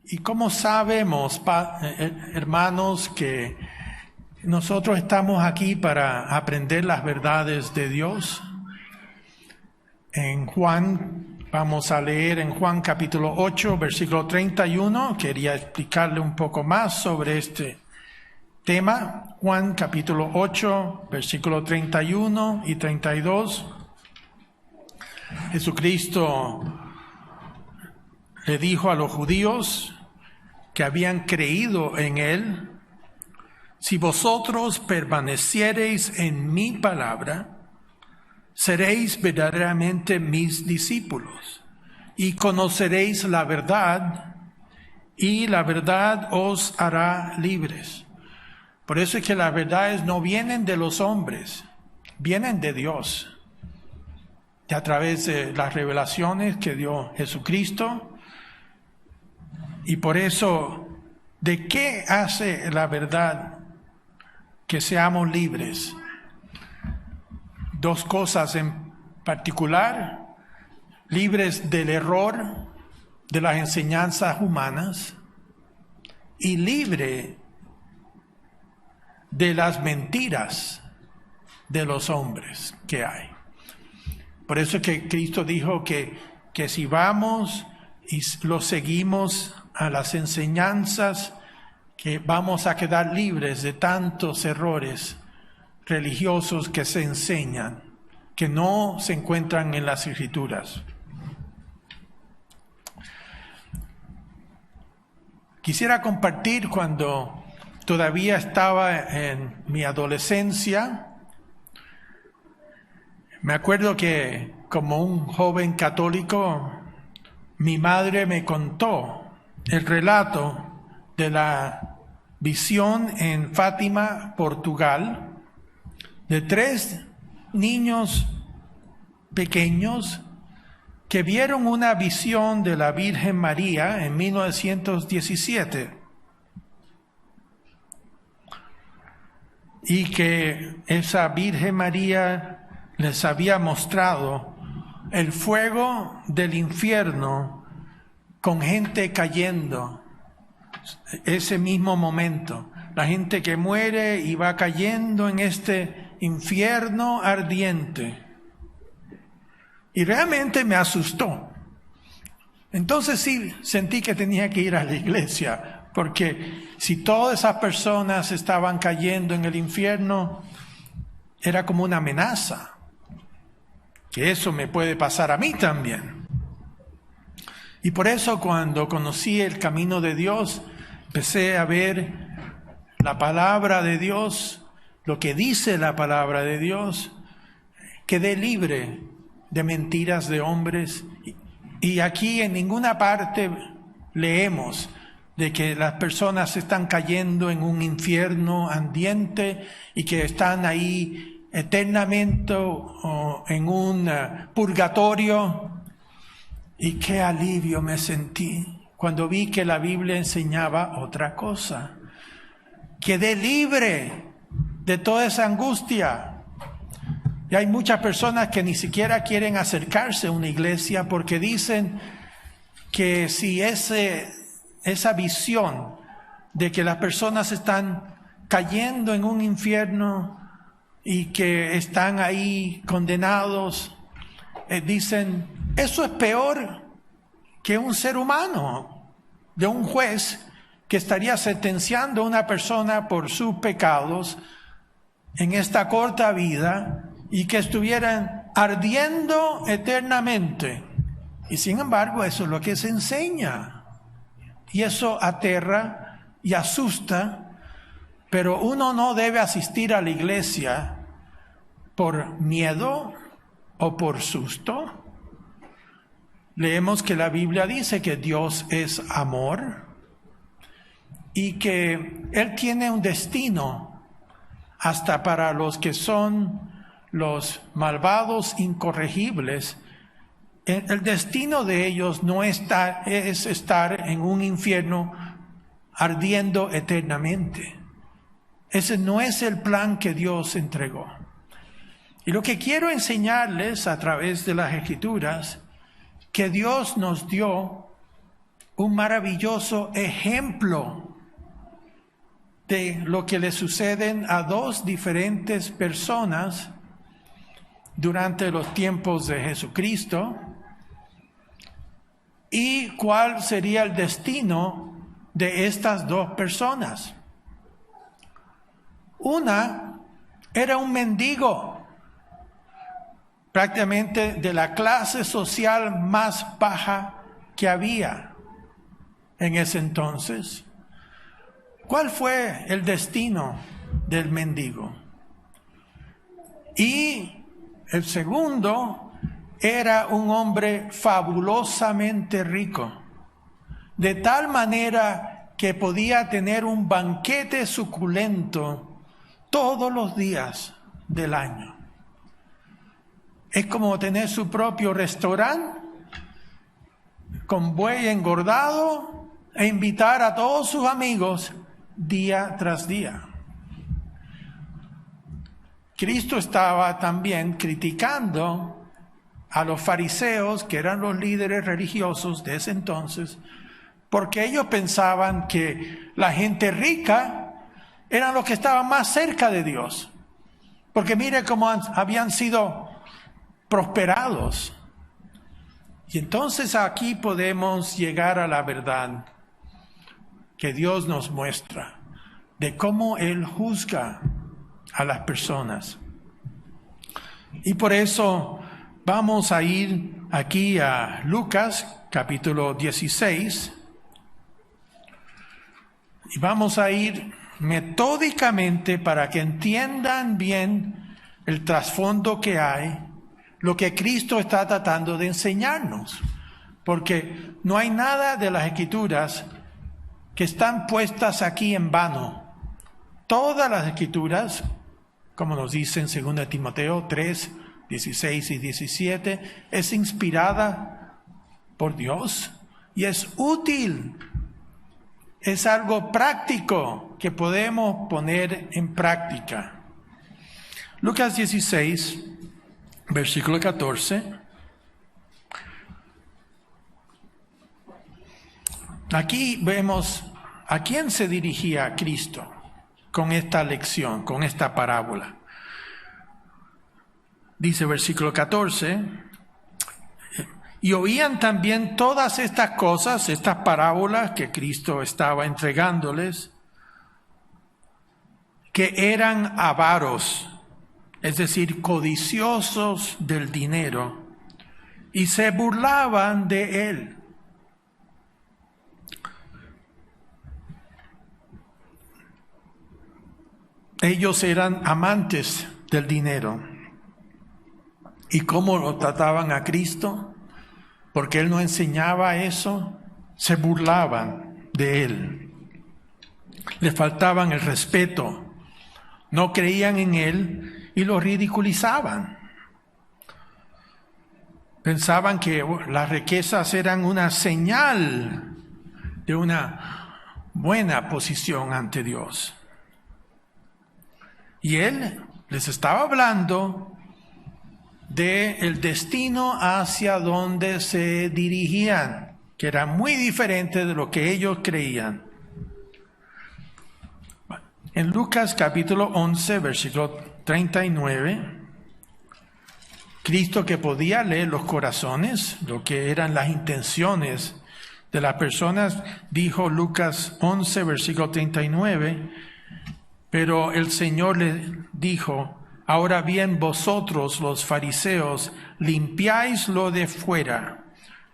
Y como sabemos, hermanos, que nosotros estamos aquí para aprender las verdades de Dios. En Juan, vamos a leer en Juan capítulo 8, versículo 31. Quería explicarle un poco más sobre este tema. Juan capítulo 8, versículo 31 y 32. Jesucristo le dijo a los judíos que habían creído en Él: si vosotros permaneciereis en mi palabra, seréis verdaderamente mis discípulos, y conoceréis la verdad, y la verdad os hará libres. Por eso es que las verdades no vienen de los hombres, vienen de Dios, y a través de las revelaciones que dio Jesucristo. Y por eso, ¿de qué hace la verdad que seamos libres? Dos cosas en particular: libres del error de las enseñanzas humanas y libre de las mentiras de los hombres que hay. Por eso es que Cristo dijo que si vamos y lo seguimos a las enseñanzas, que vamos a quedar libres de tantos errores religiosos que se enseñan, que no se encuentran en las Escrituras. Quisiera compartir cuando todavía estaba en mi adolescencia. Me acuerdo que como un joven católico, mi madre me contó el relato de la visión en Fátima, Portugal, de 3 niños pequeños que vieron una visión de la Virgen María en 1917 y que esa Virgen María les había mostrado el fuego del infierno con gente cayendo. Ese mismo momento, la gente que muere y va cayendo en este infierno ardiente. Y realmente me asustó. Entonces sí sentí que tenía que ir a la iglesia, porque si todas esas personas estaban cayendo en el infierno, era como una amenaza, que eso me puede pasar a mí también. Y por eso cuando conocí el camino de Dios, empecé a ver la palabra de Dios, lo que dice la palabra de Dios, quedé libre de mentiras de hombres. Y aquí en ninguna parte leemos de que las personas están cayendo en un infierno ardiente y que están ahí eternamente o en un purgatorio. Y qué alivio me sentí cuando vi que la Biblia enseñaba otra cosa. Quedé libre de toda esa angustia. Y hay muchas personas que ni siquiera quieren acercarse a una iglesia porque dicen que si esa visión de que las personas están cayendo en un infierno y que están ahí condenados, dicen, eso es peor que un ser humano, de un juez que estaría sentenciando a una persona por sus pecados en esta corta vida y que estuvieran ardiendo eternamente. Y sin embargo, eso es lo que se enseña. Y eso aterra y asusta, pero uno no debe asistir a la iglesia por miedo o por susto. Leemos que la Biblia dice que Dios es amor y que Él tiene un destino hasta para los que son los malvados incorregibles. El destino de ellos no es estar en un infierno ardiendo eternamente. Ese no es el plan que Dios entregó. Y lo que quiero enseñarles a través de las Escrituras, que Dios nos dio un maravilloso ejemplo de lo que le suceden a dos diferentes personas durante los tiempos de Jesucristo y cuál sería el destino de estas dos personas. Una era un mendigo, prácticamente de la clase social más baja que había en ese entonces. ¿Cuál fue el destino del mendigo? Y el segundo era un hombre fabulosamente rico, de tal manera que podía tener un banquete suculento todos los días del año. Es como tener su propio restaurante con buey engordado e invitar a todos sus amigos día tras día. Cristo estaba también criticando a los fariseos, que eran los líderes religiosos de ese entonces, porque ellos pensaban que la gente rica eran los que estaban más cerca de Dios. Porque mire cómo habían sido prosperados. Y entonces aquí podemos llegar a la verdad que Dios nos muestra de cómo Él juzga a las personas. Y por eso vamos a ir aquí a Lucas capítulo 16 y vamos a ir metódicamente para que entiendan bien el trasfondo que hay, lo que Cristo está tratando de enseñarnos, porque no hay nada de las Escrituras que están puestas aquí en vano. Todas las Escrituras, como nos dice en 2 Timoteo 3, 16 y 17, es inspirada por Dios y es útil. Es algo práctico que podemos poner en práctica. Lucas 16, versículo 14. Aquí vemos a quién se dirigía Cristo con esta lección, con esta parábola. Dice versículo 14, y oían también todas estas cosas, estas parábolas que Cristo estaba entregándoles, que eran avaros, es decir, codiciosos del dinero, y se burlaban de él. Ellos eran amantes del dinero. ¿Y cómo lo trataban a Cristo? Porque Él no enseñaba eso, se burlaban de Él. Le faltaban el respeto, no creían en Él y lo ridiculizaban. Pensaban que las riquezas eran una señal de una buena posición ante Dios. Y Él les estaba hablando del destino hacia donde se dirigían, que era muy diferente de lo que ellos creían. En Lucas capítulo 11, versículo 39, Cristo, que podía leer los corazones, lo que eran las intenciones de las personas, dijo Lucas 11, versículo 39, pero el Señor le dijo: ahora bien, vosotros los fariseos limpiáis lo de fuera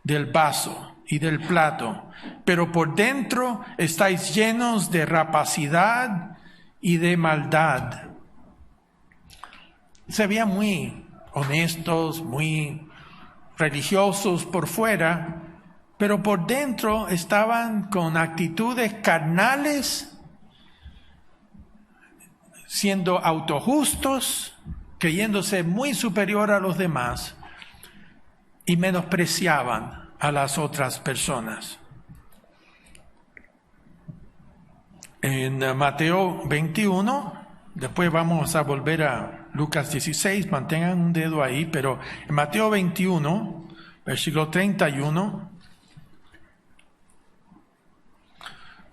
del vaso y del plato, pero por dentro estáis llenos de rapacidad y de maldad. Se veían muy honestos, muy religiosos por fuera, pero por dentro estaban con actitudes carnales, siendo autojustos, creyéndose muy superior a los demás y menospreciaban a las otras personas. En Mateo 21, después vamos a volver a Lucas 16, mantengan un dedo ahí, pero en Mateo 21, versículo 31,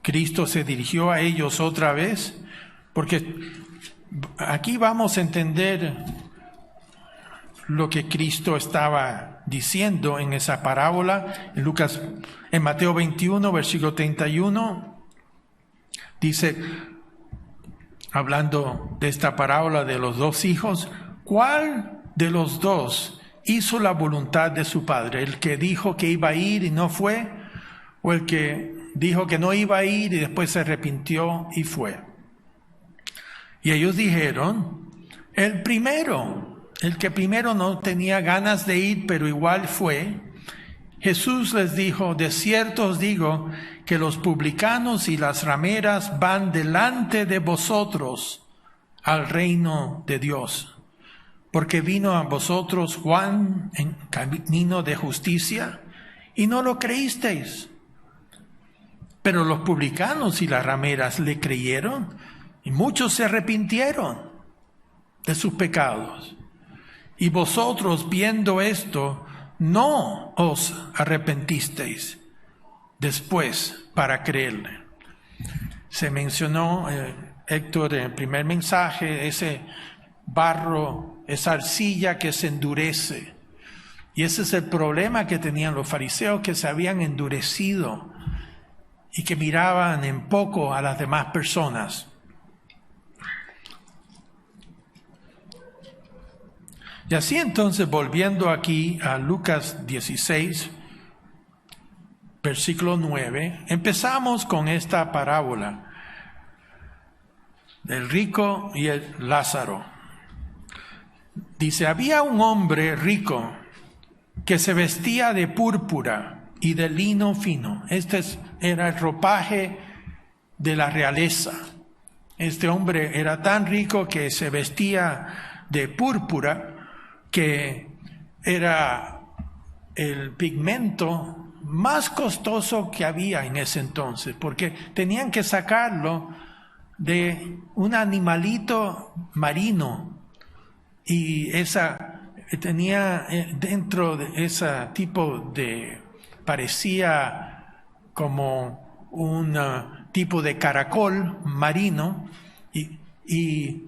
Cristo se dirigió a ellos otra vez, porque aquí vamos a entender lo que Cristo estaba diciendo en esa parábola. En Mateo 21, versículo 31, dice, hablando de esta parábola de los dos hijos, ¿cuál de los dos hizo la voluntad de su padre? ¿El que dijo que iba a ir y no fue? ¿O el que dijo que no iba a ir y después se arrepintió y fue? Y ellos dijeron, el primero, el que primero no tenía ganas de ir, pero igual fue. Jesús les dijo, de cierto os digo que los publicanos y las rameras van delante de vosotros al reino de Dios. Porque vino a vosotros Juan en camino de justicia y no lo creísteis. Pero los publicanos y las rameras le creyeron y muchos se arrepintieron de sus pecados. Y vosotros, viendo esto, no os arrepentisteis después para creerle. Se mencionó, Héctor, en el primer mensaje, ese barro, esa arcilla que se endurece. Y ese es el problema que tenían los fariseos, que se habían endurecido y que miraban en poco a las demás personas. Y así entonces, volviendo aquí a Lucas 16, versículo 9, empezamos con esta parábola del rico y el Lázaro. Dice, había un hombre rico que se vestía de púrpura y de lino fino. Era el ropaje de la realeza. Este hombre era tan rico que se vestía de púrpura, que era el pigmento más costoso que había en ese entonces, porque tenían que sacarlo de un animalito marino, y tenía dentro de ese tipo de, parecía como un tipo de caracol marino, y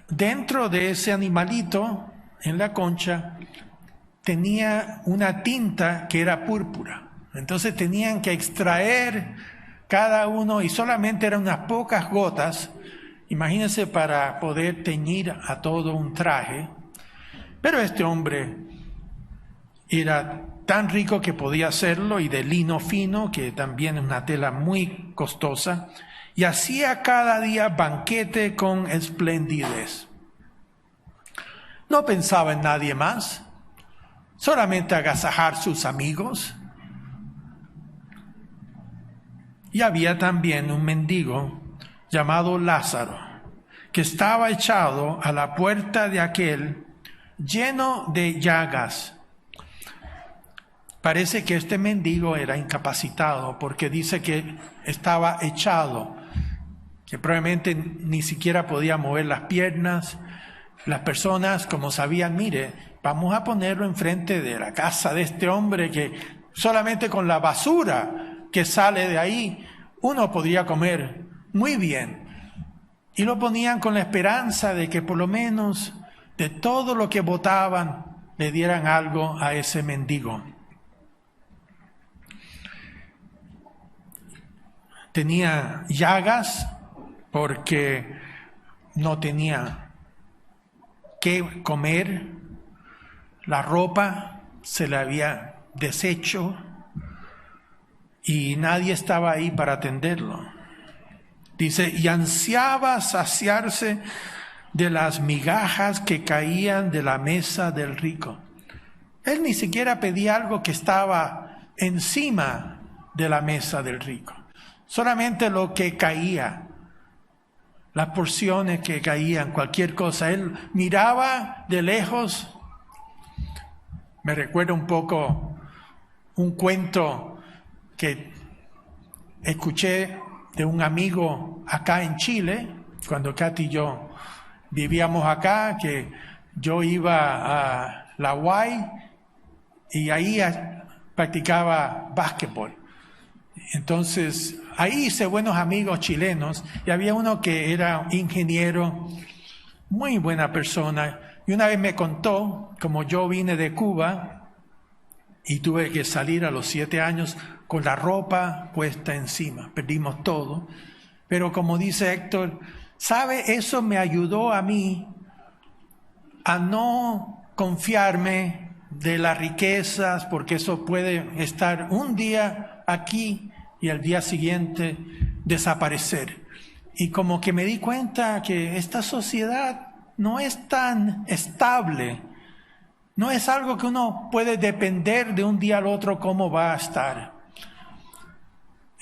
dentro de ese animalito, en la concha, tenía una tinta que era púrpura. Entonces tenían que extraer cada uno, y solamente eran unas pocas gotas, imagínense, para poder teñir a todo un traje. Pero este hombre era tan rico que podía hacerlo, y de lino fino, que también es una tela muy costosa, y hacía cada día banquete con esplendidez. No pensaba en nadie más, solamente agasajar sus amigos. Y había también un mendigo llamado Lázaro, que estaba echado a la puerta de aquel, lleno de llagas. Parece que este mendigo era incapacitado, porque dice que estaba echado, que probablemente ni siquiera podía mover las piernas. Las personas, como sabían, mire, vamos a ponerlo enfrente de la casa de este hombre, que solamente con la basura que sale de ahí uno podría comer muy bien. Y lo ponían con la esperanza de que por lo menos de todo lo que botaban le dieran algo a ese mendigo. Tenía llagas porque no tenía qué comer, la ropa se le había deshecho y nadie estaba ahí para atenderlo. Dice, y ansiaba saciarse de las migajas que caían de la mesa del rico. Él ni siquiera pedía algo que estaba encima de la mesa del rico, solamente lo que caía. Las porciones que caían, cualquier cosa. Él miraba de lejos. Me recuerda un poco un cuento que escuché de un amigo acá en Chile, cuando Katy y yo vivíamos acá, que yo iba a la UAI y ahí practicaba básquetbol. Entonces, ahí hice buenos amigos chilenos y había uno que era ingeniero, muy buena persona. Y una vez me contó, como yo vine de Cuba y tuve que salir a los 7 años con la ropa puesta encima, perdimos todo. Pero como dice Héctor, ¿sabe? Eso me ayudó a mí a no confiarme de las riquezas, porque eso puede estar un día aquí y al día siguiente desaparecer. Y como que me di cuenta que esta sociedad no es tan estable, no es algo que uno puede depender de un día al otro cómo va a estar.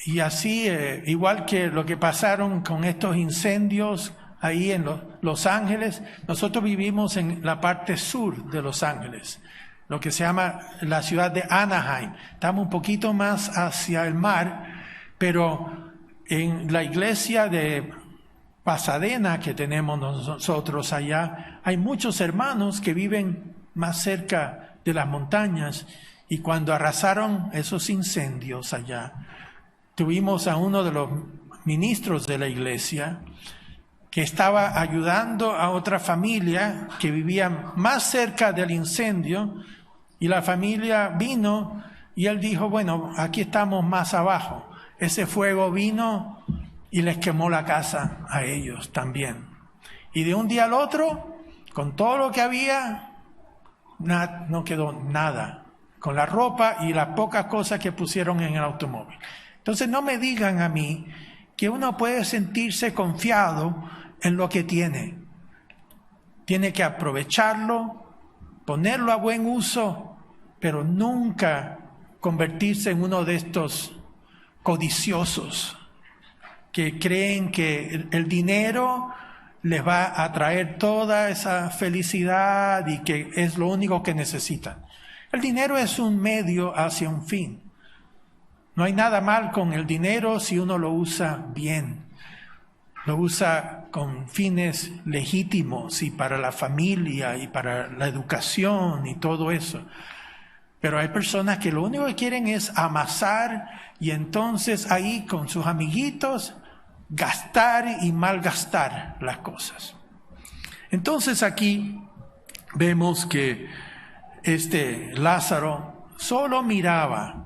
Y así, igual que lo que pasaron con estos incendios ahí en Los Ángeles, nosotros vivimos en la parte sur de Los Ángeles, lo que se llama la ciudad de Anaheim. Estamos un poquito más hacia el mar, pero en la iglesia de Pasadena que tenemos nosotros allá, hay muchos hermanos que viven más cerca de las montañas, y cuando arrasaron esos incendios allá, tuvimos a uno de los ministros de la iglesia que estaba ayudando a otra familia que vivía más cerca del incendio, y la familia vino y él dijo, bueno, aquí estamos más abajo. Ese fuego vino y les quemó la casa a ellos también. Y de un día al otro, con todo lo que había, no quedó nada, con la ropa y las pocas cosas que pusieron en el automóvil. Entonces no me digan a mí que uno puede sentirse confiado en lo que tiene. Tiene que aprovecharlo, ponerlo a buen uso, pero nunca convertirse en uno de estos codiciosos que creen que el dinero les va a traer toda esa felicidad y que es lo único que necesitan. El dinero es un medio hacia un fin. No hay nada mal con el dinero si uno lo usa bien. Lo usa con fines legítimos y para la familia y para la educación y todo eso. Pero hay personas que lo único que quieren es amasar y entonces ahí con sus amiguitos gastar y malgastar las cosas. Entonces aquí vemos que Lázaro solo miraba,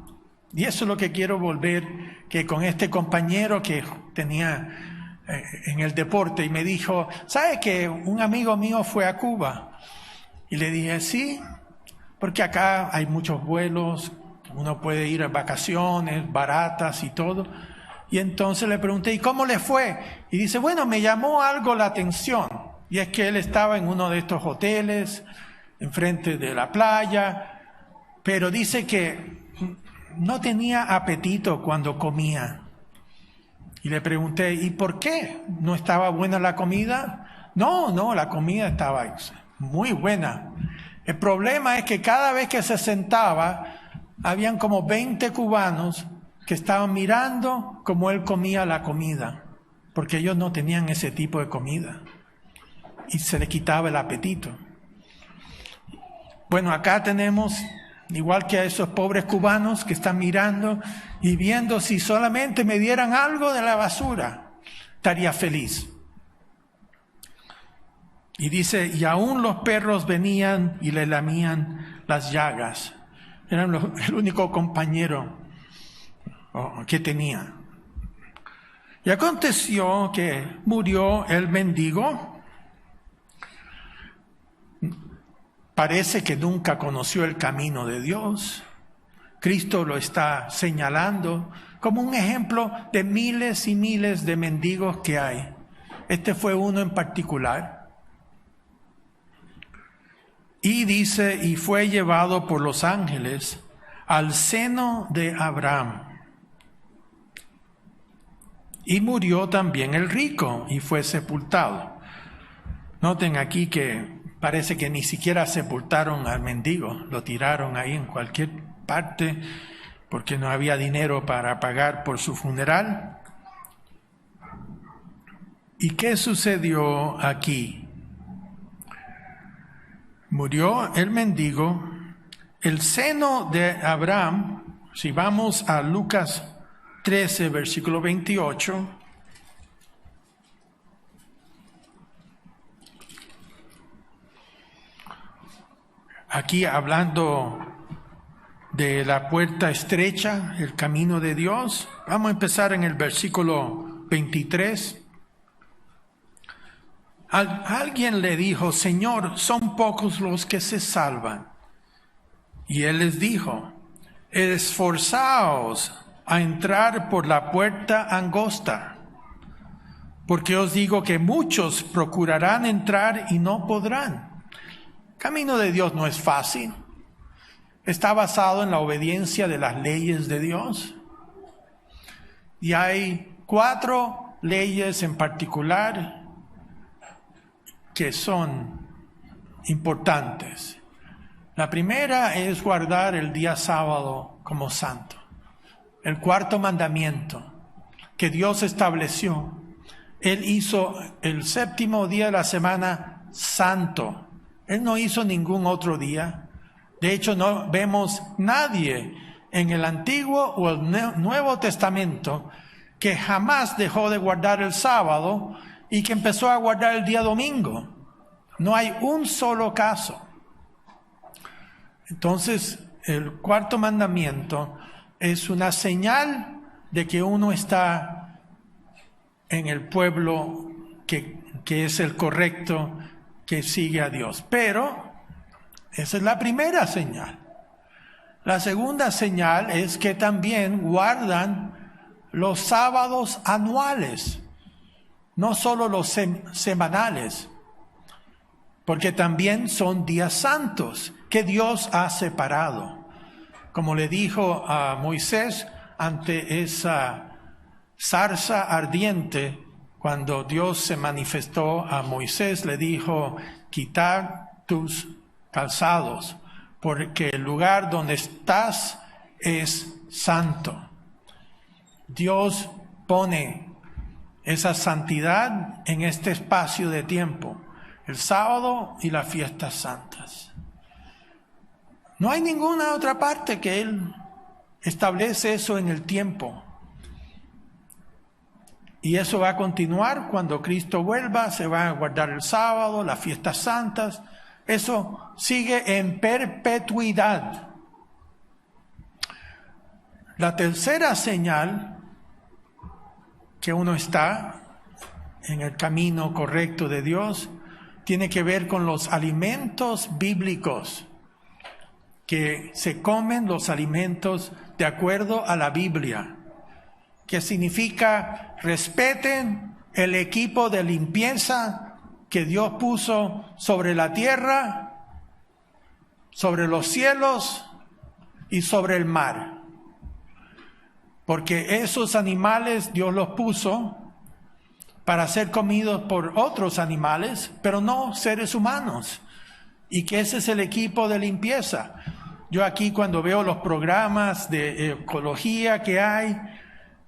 y eso es lo que quiero volver, que con este compañero que tenía en el deporte y me dijo, ¿sabe que un amigo mío fue a Cuba? Y le dije, sí, porque acá hay muchos vuelos, uno puede ir a vacaciones baratas y todo. Y entonces le pregunté, ¿y cómo le fue? Y dice, bueno, me llamó algo la atención. Y es que él estaba en uno de estos hoteles, enfrente de la playa, pero dice que no tenía apetito cuando comía. Y le pregunté, ¿y por qué? ¿No estaba buena la comida? No, la comida estaba muy buena. El problema es que cada vez que se sentaba, habían como 20 cubanos que estaban mirando cómo él comía la comida, porque ellos no tenían ese tipo de comida y se le quitaba el apetito. Bueno, acá tenemos, igual que a esos pobres cubanos que están mirando y viendo, si solamente me dieran algo de la basura, estaría feliz. Y dice, y aún los perros venían y le lamían las llagas. Eran el único compañero que tenía. Y aconteció que murió el mendigo. Parece que nunca conoció el camino de Dios. Cristo lo está señalando como un ejemplo de miles y miles de mendigos que hay. Este fue uno en particular. Y dice, y fue llevado por los ángeles al seno de Abraham. Y murió también el rico y fue sepultado. Noten aquí que parece que ni siquiera sepultaron al mendigo, lo tiraron ahí en cualquier parte porque no había dinero para pagar por su funeral. ¿Y qué sucedió aquí? Murió el mendigo, el seno de Abraham. Si vamos a Lucas 13, versículo 28. Aquí hablando de la puerta estrecha, el camino de Dios. Vamos a empezar en el versículo 23. Alguien le dijo: Señor, son pocos los que se salvan. Y él les dijo: esforzaos a entrar por la puerta angosta, porque os digo que muchos procurarán entrar y no podrán. El camino de Dios no es fácil. Está basado en la obediencia de las leyes de Dios. Y hay 4 leyes en particular que son importantes. La primera es guardar el día sábado como santo. El 4º mandamiento que Dios estableció. Él hizo el 7º día de la semana santo. Él no hizo ningún otro día. De hecho, no vemos nadie en el Antiguo o el Nuevo Testamento que jamás dejó de guardar el sábado y que empezó a guardar el día domingo. No hay un solo caso. Entonces, el 4º mandamiento es una señal de que uno está en el pueblo que es el correcto, que sigue a Dios. Pero esa es la primera señal. La segunda señal es que también guardan los sábados anuales, no solo los semanales, porque también son días santos que Dios ha separado. Como le dijo a Moisés ante esa zarza ardiente, cuando Dios se manifestó a Moisés, le dijo: quitad tus calzados, porque el lugar donde estás es santo. Dios pone esa santidad en este espacio de tiempo, el sábado y las fiestas santas. No hay ninguna otra parte que Él establece eso en el tiempo. Y eso va a continuar cuando Cristo vuelva. Se van a guardar el sábado, las fiestas santas. Eso sigue en perpetuidad. La tercera señal que uno está en el camino correcto de Dios tiene que ver con los alimentos bíblicos, que se comen los alimentos de acuerdo a la Biblia, que significa respeten el equipo de limpieza que Dios puso sobre la tierra, sobre los cielos y sobre el mar. Porque esos animales Dios los puso para ser comidos por otros animales, pero no seres humanos. Y que ese es el equipo de limpieza. Yo aquí cuando veo los programas de ecología que hay,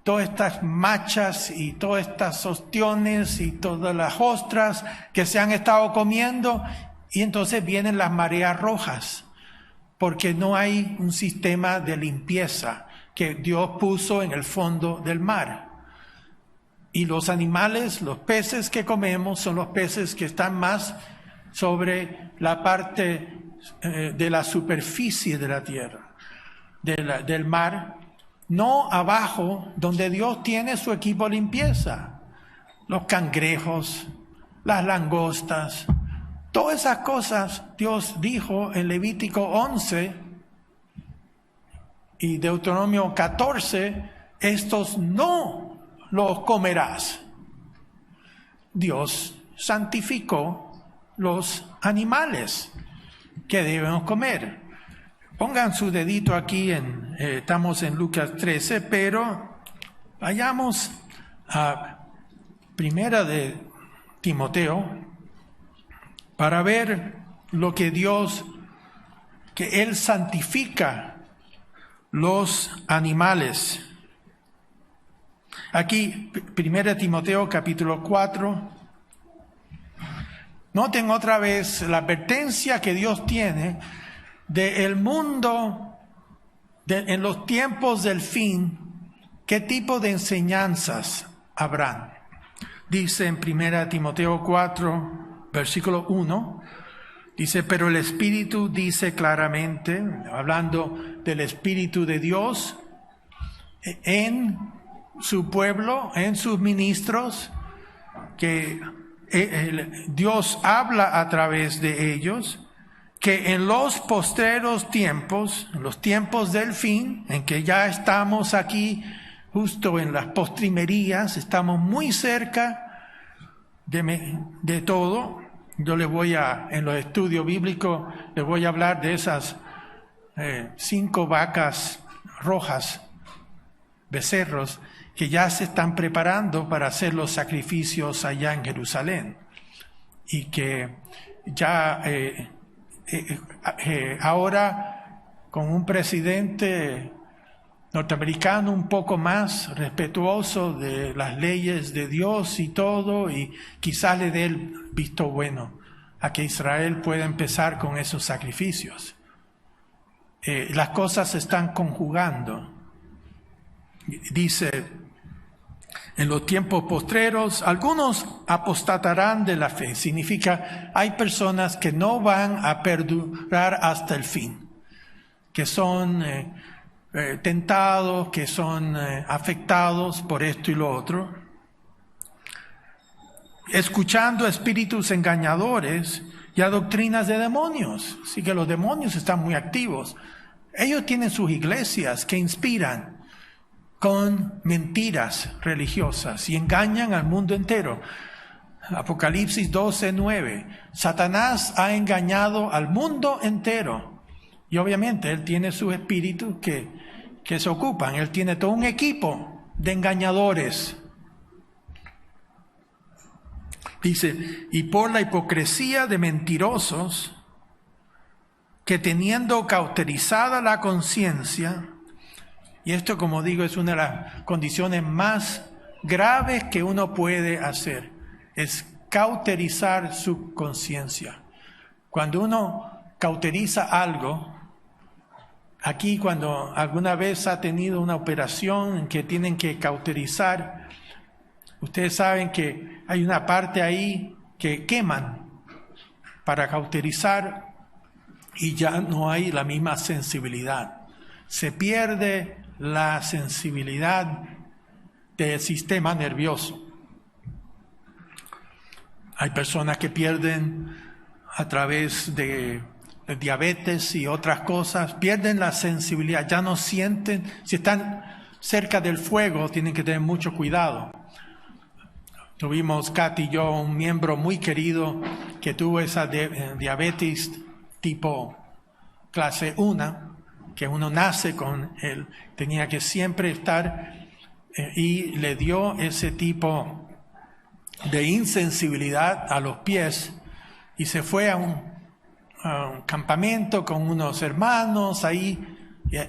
todas estas machas y todas estas ostiones y todas las ostras que se han estado comiendo, y entonces vienen las mareas rojas, porque no hay un sistema de limpieza que Dios puso en el fondo del mar. Y los animales, los peces que comemos, son los peces que están más sobre la parte de la superficie de la tierra, del mar, no abajo donde Dios tiene su equipo de limpieza. Los cangrejos, las langostas, todas esas cosas Dios dijo en Levítico 11 y Deuteronomio 14, estos no los comerás. Dios santificó los animales que debemos comer. Pongan su dedito aquí, estamos en Lucas 13, pero vayamos a Primera de Timoteo para ver lo que que Él santifica los animales. Aquí, 1 Timoteo capítulo 4. Noten otra vez la advertencia que Dios tiene del mundo en los tiempos del fin, ¿Qué tipo de enseñanzas habrán? Dice en 1 Timoteo 4, versículo 1, dice, pero el Espíritu dice claramente, hablando del Espíritu de Dios, en su pueblo, en sus ministros, que Dios habla a través de ellos, que en los postreros tiempos, en los tiempos del fin, en que ya estamos aquí justo en las postrimerías, estamos muy cerca de todo. Yo les voy en los estudios bíblicos, les voy a hablar de esas 5 vacas rojas, becerros, que ya se están preparando para hacer los sacrificios allá en Jerusalén. Y que ya ahora con un presidente norteamericano un poco más respetuoso de las leyes de Dios y todo, y quizás le dé el visto bueno a que Israel pueda empezar con esos sacrificios. Las cosas se están conjugando. Dice, en los tiempos postreros, algunos apostatarán de la fe. Significa, hay personas que no van a perdurar hasta el fin, que son tentados, que son afectados por esto y lo otro, escuchando espíritus engañadores y a doctrinas de demonios. Así que los demonios están muy activos. Ellos tienen sus iglesias que inspiran con mentiras religiosas y engañan al mundo entero. Apocalipsis 12:9. Satanás ha engañado al mundo entero. Y obviamente él tiene sus espíritus que se ocupan. Él tiene todo un equipo de engañadores. Dice, y por la hipocresía de mentirosos, que teniendo cauterizada la conciencia, y esto, como digo, es una de las condiciones más graves que uno puede hacer, es cauterizar su conciencia. Cuando uno cauteriza algo, aquí cuando alguna vez ha tenido una operación en que tienen que cauterizar, ustedes saben que hay una parte ahí que queman para cauterizar y ya no hay la misma sensibilidad. Se pierde la sensibilidad del sistema nervioso. Hay personas que pierden a través de diabetes y otras cosas, pierden la sensibilidad, ya no sienten. Si están cerca del fuego, tienen que tener mucho cuidado. Tuvimos, Katy y yo, un miembro muy querido que tuvo esa diabetes tipo clase 1, que uno nace con él, tenía que siempre estar, y le dio ese tipo de insensibilidad a los pies, y se fue a un campamento con unos hermanos, ahí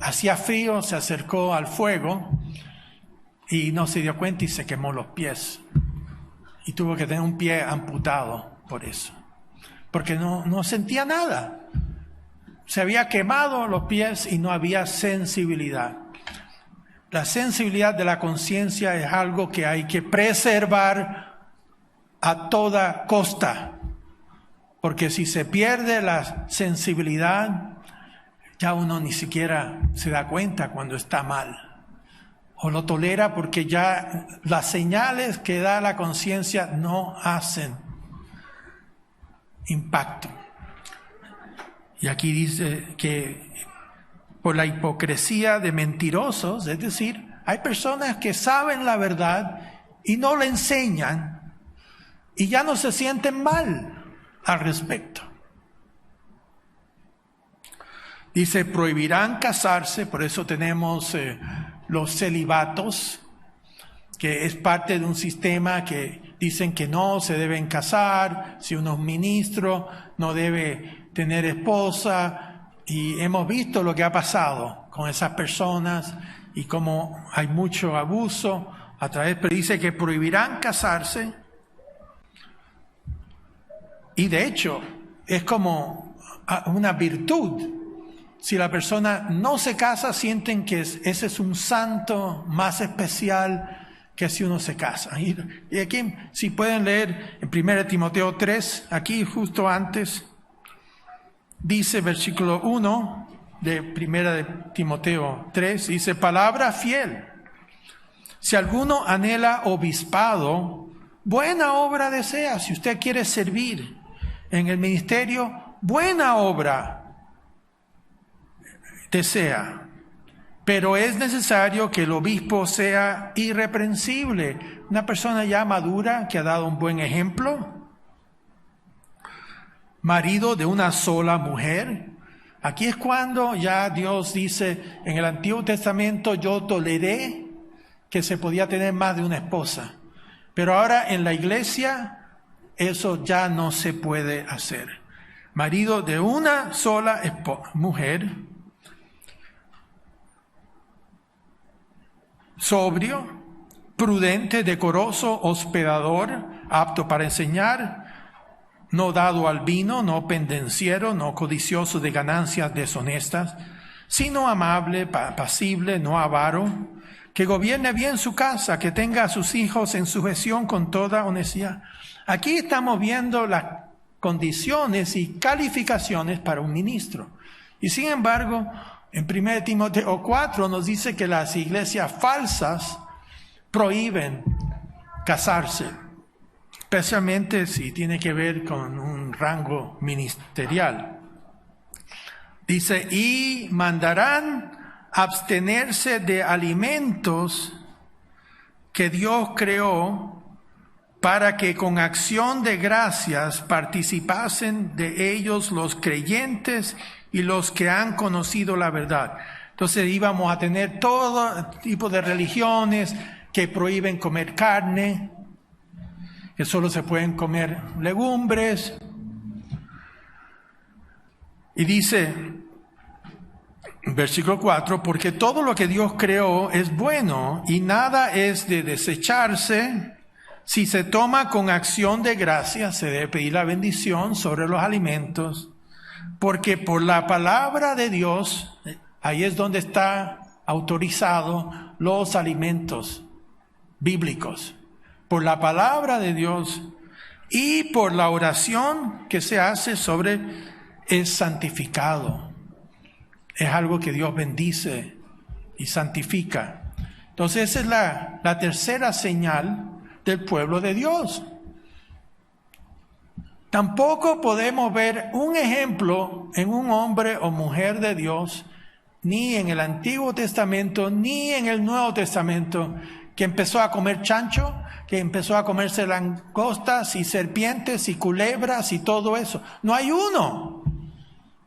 hacía frío, se acercó al fuego, y no se dio cuenta y se quemó los pies, y tuvo que tener un pie amputado por eso, porque no sentía nada. Se había quemado los pies y no había sensibilidad. La sensibilidad de la conciencia es algo que hay que preservar a toda costa. Porque si se pierde la sensibilidad, ya uno ni siquiera se da cuenta cuando está mal. O lo tolera porque ya las señales que da la conciencia no hacen impacto. Y aquí dice que por la hipocresía de mentirosos, es decir, hay personas que saben la verdad y no la enseñan y ya no se sienten mal al respecto. Dice, prohibirán casarse, por eso tenemos los celibatos, que es parte de un sistema que dicen que no se deben casar, si uno es ministro no debe tener esposa, y hemos visto lo que ha pasado con esas personas y cómo hay mucho abuso a través, pero dice que prohibirán casarse, y de hecho es como una virtud si la persona no se casa, sienten que ese es un santo más especial que si uno se casa. Y aquí, si pueden leer en 1 Timoteo 3, aquí justo antes, dice versículo 1 de 1 Timoteo 3, dice, palabra fiel. Si alguno anhela obispado, buena obra desea. Si usted quiere servir en el ministerio, buena obra desea. Pero es necesario que el obispo sea irreprensible, una persona ya madura que ha dado un buen ejemplo, marido de una sola mujer. Aquí es cuando ya Dios dice, en el Antiguo Testamento yo toleré que se podía tener más de una esposa, pero ahora en la iglesia eso ya no se puede hacer. Marido de una sola mujer, sobrio, prudente, decoroso, hospedador, apto para enseñar, no dado al vino, no pendenciero, no codicioso de ganancias deshonestas, sino amable, pasible, no avaro, que gobierne bien su casa, que tenga a sus hijos en sujeción con toda honestidad. Aquí estamos viendo las condiciones y calificaciones para un ministro. Y sin embargo, en 1 Timoteo 4 nos dice que las iglesias falsas prohíben casarse, especialmente si tiene que ver con un rango ministerial. Dice, y mandarán abstenerse de alimentos que Dios creó para que con acción de gracias participasen de ellos los creyentes y los que han conocido la verdad. Entonces íbamos a tener todo tipo de religiones que prohíben comer carne, que solo se pueden comer legumbres. Y dice, versículo 4, porque todo lo que Dios creó es bueno y nada es de desecharse. Si se toma con acción de gracias, se debe pedir la bendición sobre los alimentos, porque por la palabra de Dios, ahí es donde está autorizado los alimentos bíblicos. Por la palabra de Dios y por la oración que se hace sobre es santificado. Es algo que Dios bendice y santifica. Entonces esa es la tercera señal del pueblo de Dios. Tampoco podemos ver un ejemplo en un hombre o mujer de Dios, ni en el Antiguo Testamento, ni en el Nuevo Testamento, que empezó a comer chancho, que empezó a comerse langostas y serpientes y culebras y todo eso. No hay uno.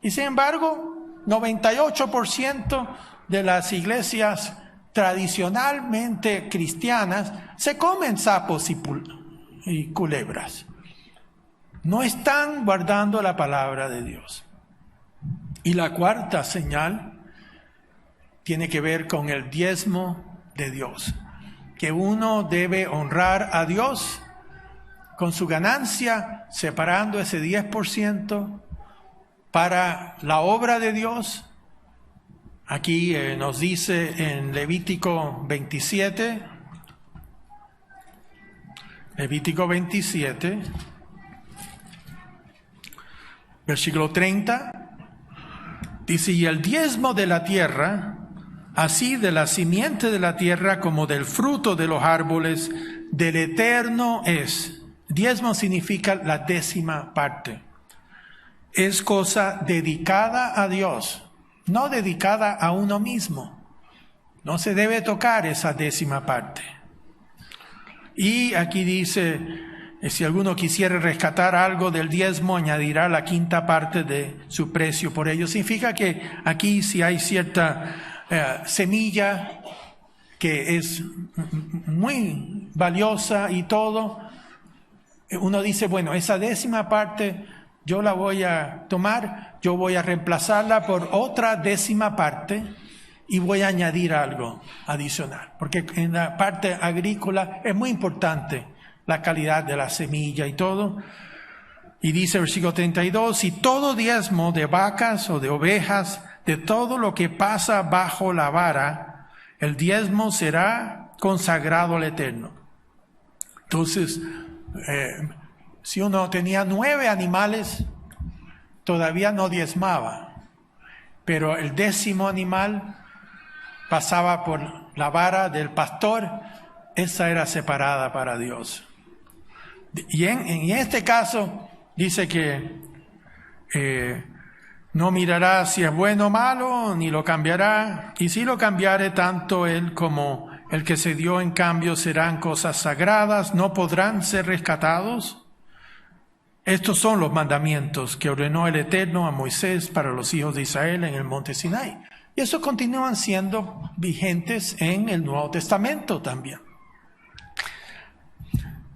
Y sin embargo, 98% de las iglesias tradicionalmente cristianas se comen sapos y culebras. No están guardando la palabra de Dios. Y la cuarta señal tiene que ver con el diezmo de Dios, que uno debe honrar a Dios con su ganancia, separando ese 10% para la obra de Dios. Aquí nos dice en Levítico 27, versículo 30, dice, y el diezmo de la tierra, así de la simiente de la tierra como del fruto de los árboles, del Eterno es. Diezmo significa la 10ª parte. Es cosa dedicada a Dios, no dedicada a uno mismo. No se debe tocar esa 10ª parte. Y aquí dice, si alguno quisiera rescatar algo del diezmo, añadirá la 5ª parte de su precio por ello. Significa que aquí si hay cierta semilla que es muy valiosa y todo, uno dice, bueno, esa 10ª parte yo la voy a tomar, yo voy a reemplazarla por otra 10ª parte y voy a añadir algo adicional. Porque en la parte agrícola es muy importante la calidad de la semilla y todo. Y dice el versículo 32, y todo diezmo de vacas o de ovejas, de todo lo que pasa bajo la vara, el diezmo será consagrado al Eterno. Entonces, si uno tenía 9 animales, todavía no diezmaba, pero el 10º animal pasaba por la vara del pastor, esa era separada para Dios. Y en este caso dice que no mirará si es bueno o malo, ni lo cambiará, y si lo cambiare, tanto él como el que se dio en cambio serán cosas sagradas, no podrán ser rescatados. Estos son los mandamientos que ordenó el Eterno a Moisés para los hijos de Israel en el monte Sinai. Y esos continúan siendo vigentes en el Nuevo Testamento también.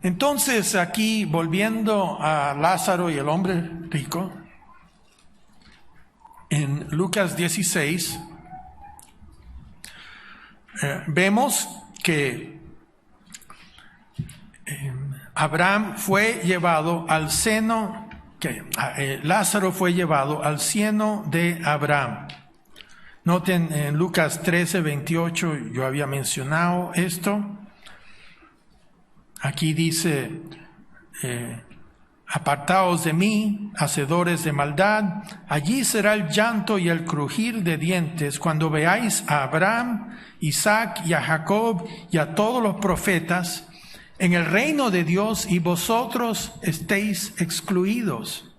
Entonces, aquí, volviendo a Lázaro y el hombre rico, en Lucas 16, vemos que Abraham fue llevado al seno, Lázaro fue llevado al seno de Abraham. Noten en Lucas 13, 28, yo había mencionado esto. Aquí dice, apartaos de mí, hacedores de maldad, allí será el llanto y el crujir de dientes cuando veáis a Abraham, Isaac y a Jacob y a todos los profetas en el reino de Dios y vosotros estéis excluidos,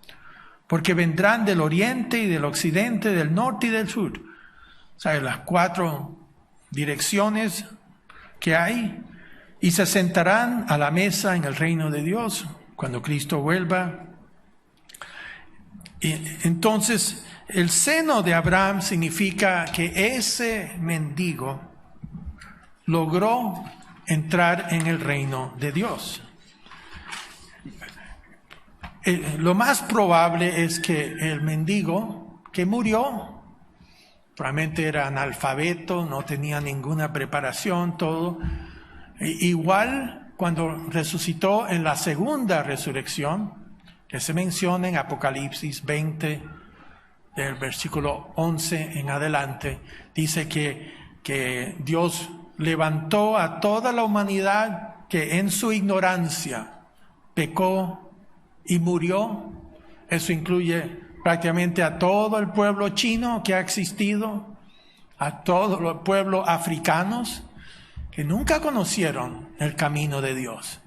porque vendrán del oriente y del occidente, del norte y del sur. O sea, las 4 direcciones que hay, y se sentarán a la mesa en el reino de Dios cuando Cristo vuelva. Y entonces, el seno de Abraham significa que ese mendigo logró entrar en el reino de Dios. Lo más probable es que el mendigo que murió, probablemente era analfabeto, no tenía ninguna preparación, todo. Igual cuando resucitó en la segunda resurrección, que se menciona en Apocalipsis 20, del versículo 11 en adelante, dice que Dios levantó a toda la humanidad que en su ignorancia pecó y murió. Eso incluye prácticamente a todo el pueblo chino que ha existido, a todos los pueblos africanos que nunca conocieron el camino de Dios.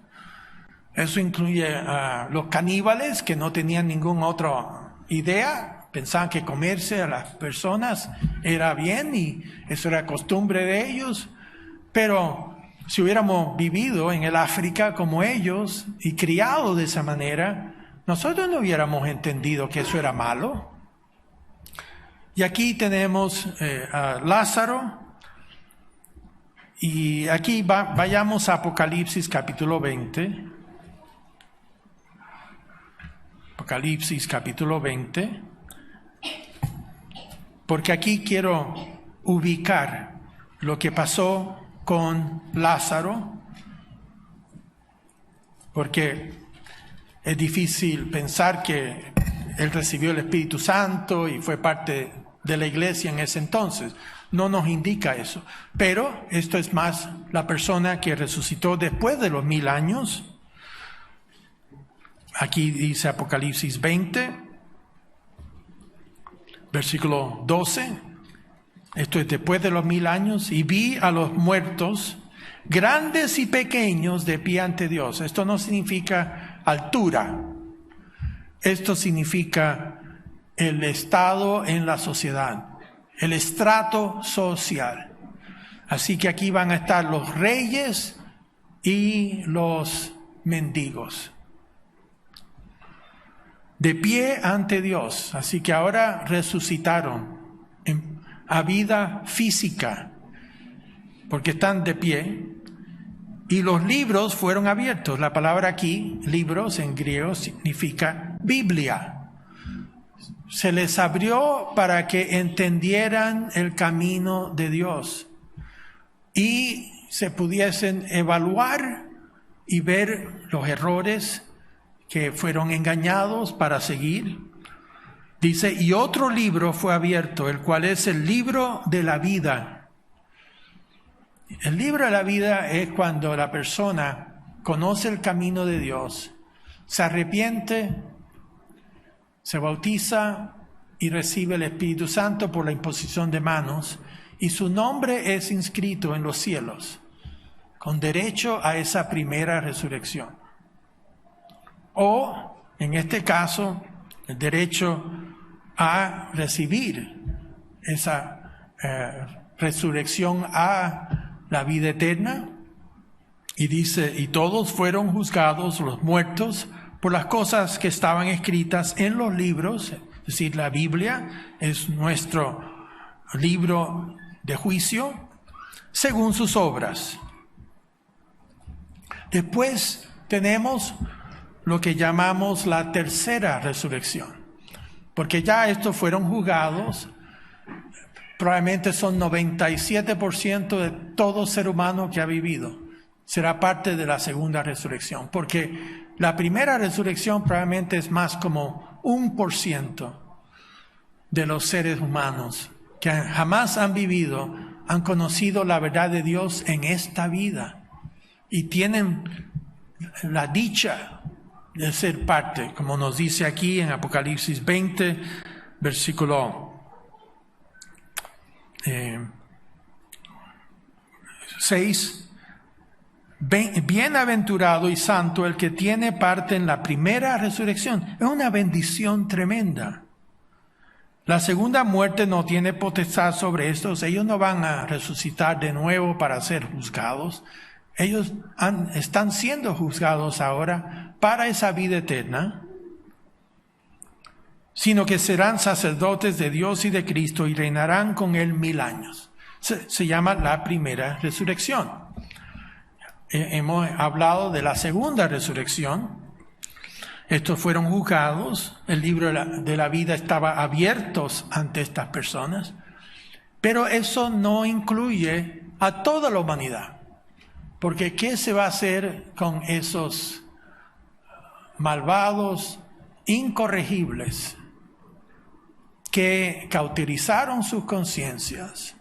Eso incluye a los caníbales que no tenían ninguna otra idea, pensaban que comerse a las personas era bien y eso era costumbre de ellos. Pero si hubiéramos vivido en el África como ellos y criado de esa manera, nosotros no hubiéramos entendido que eso era malo. Y aquí tenemos a Lázaro. Y aquí vayamos a Apocalipsis capítulo 20. Apocalipsis capítulo 20. Porque aquí quiero ubicar lo que pasó con Lázaro. Porque es difícil pensar que él recibió el Espíritu Santo y fue parte de la iglesia en ese entonces. No nos indica eso. Pero esto es más la persona que resucitó después de los 1000 años. Aquí dice Apocalipsis 20, versículo 12. Esto es después de los 1000 años. Y vi a los muertos, grandes y pequeños, de pie ante Dios. Esto no significa altura. Esto significa el estado en la sociedad, el estrato social. Así que aquí van a estar los reyes y los mendigos, de pie ante Dios. Así que ahora resucitaron a vida física, porque están de pie. Y los libros fueron abiertos. La palabra aquí, libros en griego, significa Biblia. Se les abrió para que entendieran el camino de Dios y se pudiesen evaluar y ver los errores que fueron engañados para seguir. Dice, y otro libro fue abierto, el cual es el libro de la vida. El libro de la vida es cuando la persona conoce el camino de Dios, se arrepiente, se bautiza y recibe el Espíritu Santo por la imposición de manos, y su nombre es inscrito en los cielos, con derecho a esa primera resurrección. O, en este caso, el derecho a recibir esa resurrección a la vida eterna. Y dice, y todos fueron juzgados, los muertos, por las cosas que estaban escritas en los libros. Es decir, la Biblia es nuestro libro de juicio, según sus obras. Después tenemos lo que llamamos la tercera resurrección, porque ya estos fueron juzgados. Probablemente son 97% de todo ser humano que ha vivido. Será parte de la segunda resurrección, porque la primera resurrección probablemente es más como 1% de los seres humanos que jamás han vivido, han conocido la verdad de Dios en esta vida y tienen la dicha de ser parte, como nos dice aquí en Apocalipsis 20, versículo 6. Bienaventurado y santo el que tiene parte en la primera resurrección. Es una bendición tremenda. La segunda muerte no tiene potestad sobre estos. Ellos no van a resucitar de nuevo para ser juzgados. Ellos están siendo juzgados ahora para esa vida eterna, sino que serán sacerdotes de Dios y de Cristo y reinarán con Él 1000 años. Se llama la primera resurrección. Hemos hablado de la segunda resurrección. Estos fueron juzgados, el libro de la vida estaba abierto ante estas personas, pero eso no incluye a toda la humanidad, porque ¿qué se va a hacer con esos malvados, incorregibles, que cauterizaron sus conciencias,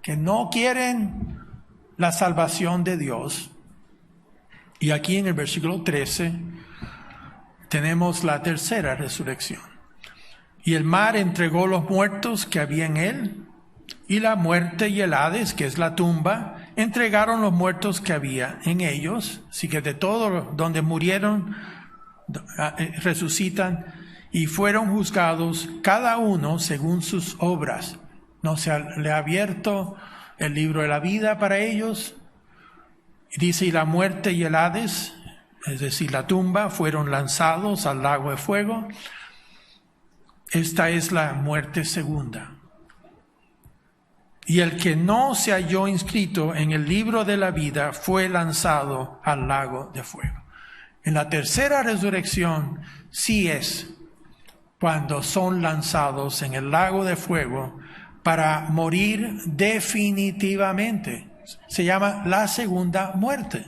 que no quieren la salvación de Dios? Y aquí en el versículo 13 tenemos la tercera resurrección. Y el mar entregó los muertos que había en él, y la muerte y el Hades, que es la tumba, entregaron los muertos que había en ellos. Así que de todo donde murieron, resucitan, y fueron juzgados cada uno según sus obras. No se le ha abierto el libro de la vida para ellos. Y dice, y la muerte y el Hades, es decir, la tumba, fueron lanzados al lago de fuego. Esta es la muerte segunda. Y el que no se halló inscrito en el libro de la vida fue lanzado al lago de fuego. En la tercera resurrección sí es cuando son lanzados en el lago de fuego para morir definitivamente. Se llama la segunda muerte.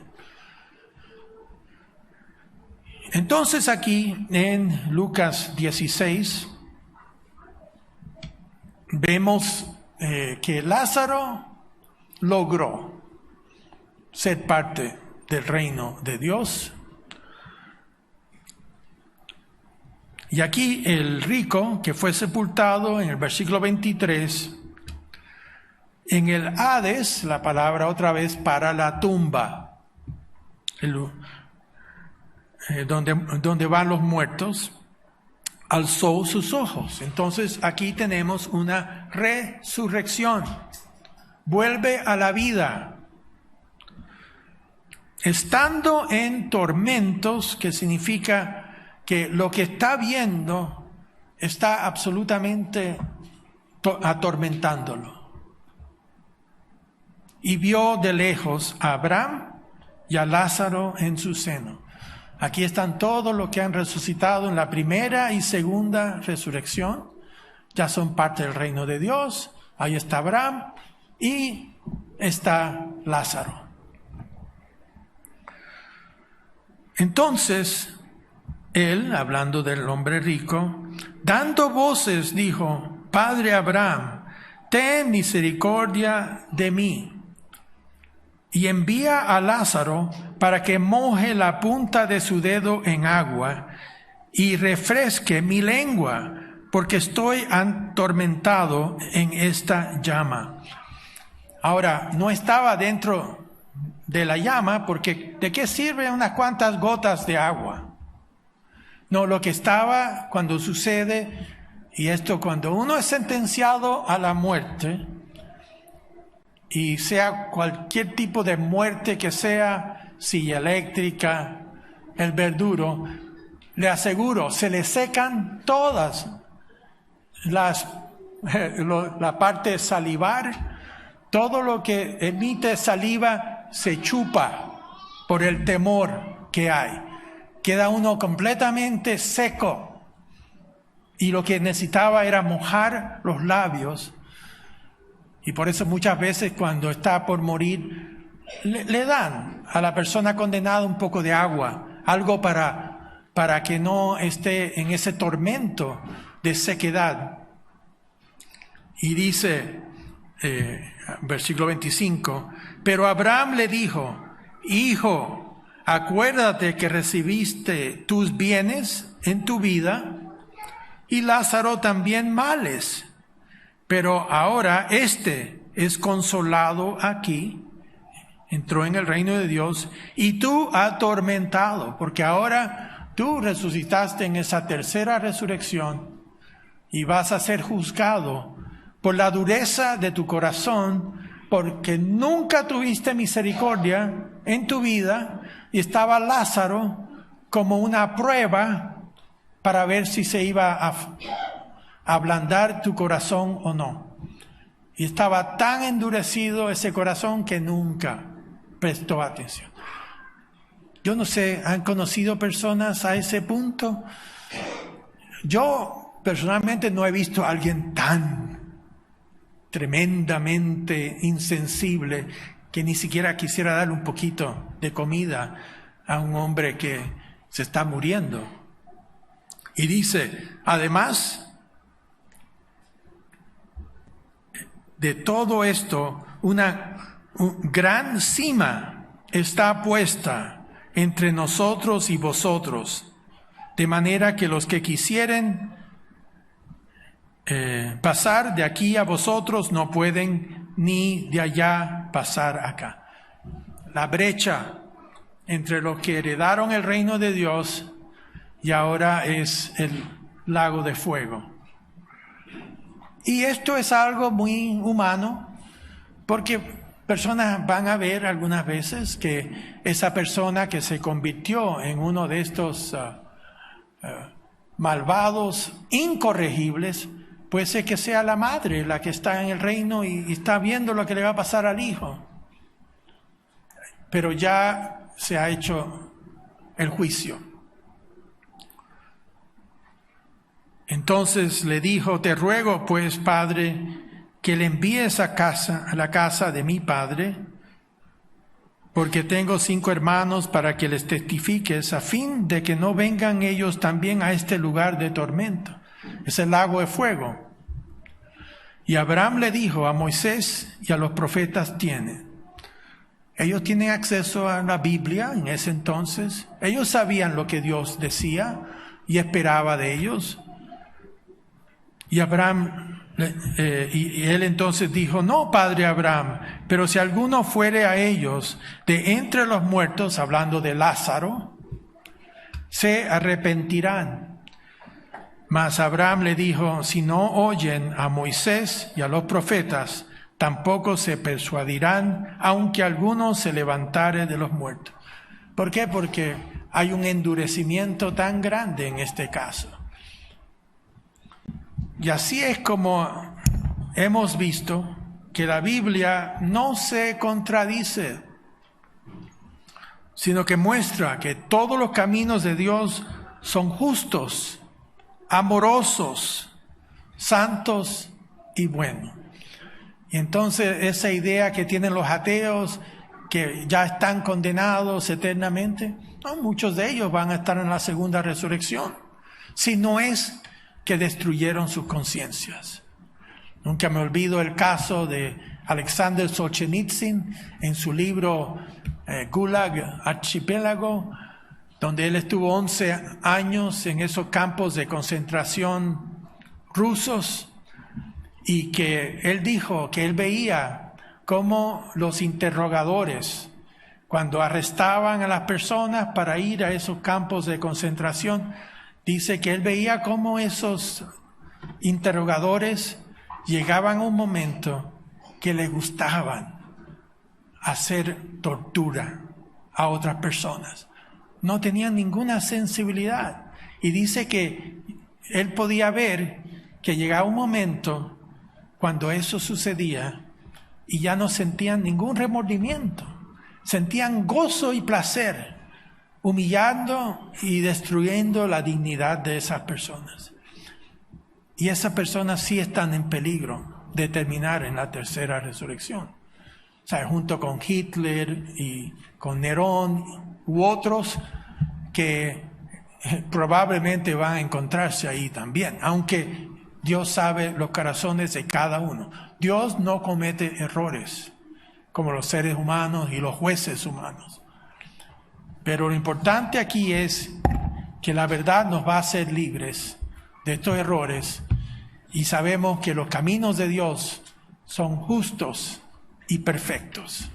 Entonces aquí en Lucas 16 vemos que Lázaro logró ser parte del reino de Dios. Y aquí el rico que fue sepultado en el versículo 23, en el Hades, la palabra otra vez para la tumba, donde van los muertos, alzó sus ojos. Entonces aquí tenemos una resurrección. Vuelve a la vida. Estando en tormentos, que significa que lo que está viendo está absolutamente atormentándolo. Y vio de lejos a Abraham y a Lázaro en su seno. Aquí están todos los que han resucitado en la primera y segunda resurrección. Ya son parte del reino de Dios. Ahí está Abraham y está Lázaro. Entonces, él, hablando del hombre rico, Dando voces, dijo: Padre Abraham, ten misericordia de mí, y envía a Lázaro para que moje la punta de su dedo en agua y refresque mi lengua, porque estoy atormentado en esta llama. Ahora, no estaba dentro de la llama, porque ¿de qué sirve unas cuantas gotas de agua? No, lo que estaba cuando sucede, y esto cuando uno es sentenciado a la muerte, y sea cualquier tipo de muerte que sea, silla eléctrica, el verduro, le aseguro, se le secan todas la parte salivar, todo lo que emite saliva se chupa por el temor que hay. Queda uno completamente seco, y lo que necesitaba era mojar los labios. Y por eso muchas veces cuando está por morir, le dan a la persona condenada un poco de agua, algo para que no esté en ese tormento de sequedad. Y dice, versículo 25, pero Abraham le dijo: Hijo, acuérdate que recibiste tus bienes en tu vida, y Lázaro también males. Pero ahora es consolado aquí, entró en el reino de Dios, y tú atormentado, porque ahora tú resucitaste en esa tercera resurrección y vas a ser juzgado por la dureza de tu corazón, porque nunca tuviste misericordia en tu vida, y estaba Lázaro como una prueba para ver si se iba a ablandar tu corazón o no. Y estaba tan endurecido ese corazón que nunca prestó atención. Yo no sé, ¿han conocido personas a ese punto? Yo personalmente no he visto a alguien tan tremendamente insensible que ni siquiera quisiera darle un poquito de comida a un hombre que se está muriendo. Y dice, además de todo esto, una gran cima está puesta entre nosotros y vosotros, de manera que los que quisieren pasar de aquí a vosotros no pueden, ni de allá pasar acá. La brecha entre los que heredaron el reino de Dios y ahora es el lago de fuego. Y esto es algo muy humano, porque personas van a ver algunas veces que esa persona que se convirtió en uno de estos malvados, incorregibles, puede ser que sea la madre la que está en el reino y está viendo lo que le va a pasar al hijo. Pero ya se ha hecho el juicio. Entonces le dijo: te ruego pues, padre, que le envíes a la casa de mi padre, porque tengo 5 hermanos, para que les testifiques, a fin de que no vengan ellos también a este lugar de tormento. Es el lago de fuego. Y Abraham le dijo: a Moisés y a los profetas tienen. Ellos tienen acceso a la Biblia en ese entonces. Ellos sabían lo que Dios decía y esperaba de ellos. Y él entonces dijo: no, padre Abraham, pero si alguno fuere a ellos de entre los muertos, hablando de Lázaro, se arrepentirán. Mas Abraham le dijo: si no oyen a Moisés y a los profetas, tampoco se persuadirán, aunque alguno se levantare de los muertos. ¿Por qué? Porque hay un endurecimiento tan grande en este caso. Y así es como hemos visto que la Biblia no se contradice, sino que muestra que todos los caminos de Dios son justos, amorosos, santos y buenos. Y entonces esa idea que tienen los ateos, que ya están condenados eternamente, no, muchos de ellos van a estar en la segunda resurrección, si no es que destruyeron sus conciencias. Nunca me olvido el caso de Alexander Solzhenitsyn en su libro Gulag Archipiélago, donde él estuvo 11 años en esos campos de concentración rusos, y que él dijo que él veía cómo los interrogadores, cuando arrestaban a las personas para ir a esos campos de concentración, dice que él veía cómo esos interrogadores llegaban a un momento que les gustaban hacer tortura a otras personas. No tenían ninguna sensibilidad. Y dice que él podía ver que llegaba un momento cuando eso sucedía y ya no sentían ningún remordimiento. Sentían gozo y placer, humillando y destruyendo la dignidad de esas personas. Y esas personas sí están en peligro de terminar en la tercera resurrección. O sea, junto con Hitler y con Nerón u otros que probablemente van a encontrarse ahí también, aunque Dios sabe los corazones de cada uno. Dios no comete errores como los seres humanos y los jueces humanos. Pero lo importante aquí es que la verdad nos va a hacer libres de estos errores y sabemos que los caminos de Dios son justos y perfectos.